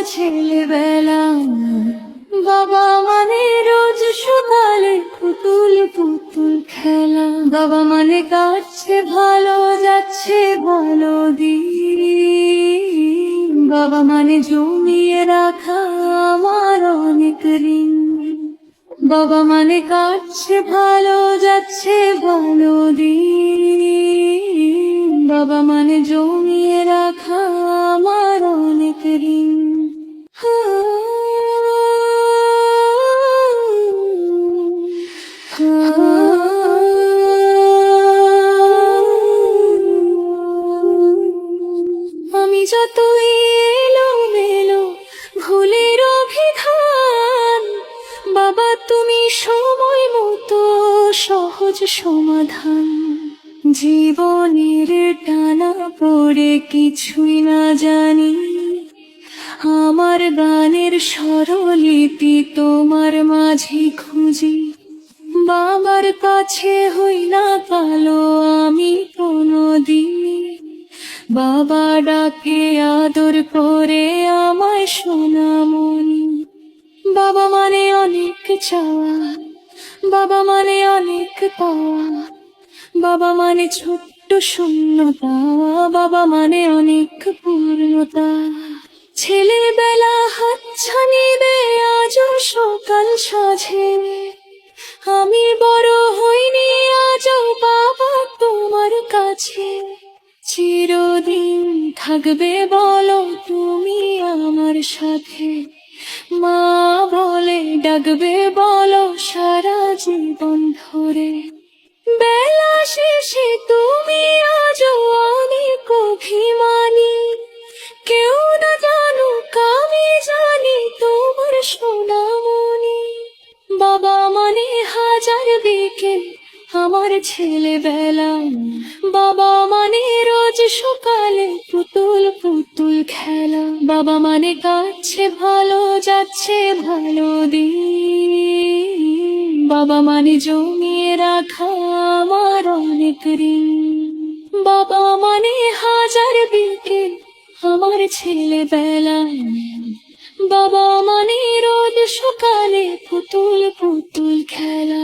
ছেলেবেলা। বাবা মানে রোজ সকালে পুতুল পুতুল খেলা। বাবা মানে কাটছে ভালো, যাচ্ছে ভালো দিন। বাবা মানে জমিয়ে রাখা আমার অনেক ঋণ। বাবা মানে কাটছে ভালো, যাচ্ছে ভালো দিন। বাবা মানে জমিয়ে রাখা আমার অনেক ঋণ। আমি যতই এলোমেলো ভুলের অভিধান, বাবা তুমি সময় মতো সহজ সমাধান। জীবনের টানা পড়ে কিছুই না জানি, আমার গানের স্বরলিপি তোমার মাঝে খুঁজি। বাবার কাছে হই না কালো আমি কোনোদিন, বাবা ডাকে আদর করে আমায় সোনামণি। বাবা মানে অনেক চাওয়া, বাবা মানে অনেক পাওয়া। বাবা মানে ছোট্ট শূন্যতা, বাবা মানে অনেক পূর্ণতা। ছেলেবেলা হাতছানি দে আজও সকাল সাজে, আমি বড় হইনি আজও বাবা তোমার কাছে। চিরদিন থাকবে বলো তুমি আমার সাথে, মা বলে ডাকবে বলো সারা জীবন ধরে। বেলা শেষে তুমি আজও অনেক অভিমানী, কেউ না জানুক আমি জানি তোমার সোনামণি। বাবা মানে হাজার বিকেল আমার ছেলেবেলা। বাবা মানে রোজ সকালে পুতুল পুতুল খেলা। বাবা মানে কাটছে ভালো, যাচ্ছে ভালো দিন। বাবা মানে জমিয়ে রাখা আমার অনেক ঋণ। বাবা মানে হাজার বিকেল আমার ছেলেবেলা। বাবা মানে রোজ সকালে পুতুল পুতুল খেলা।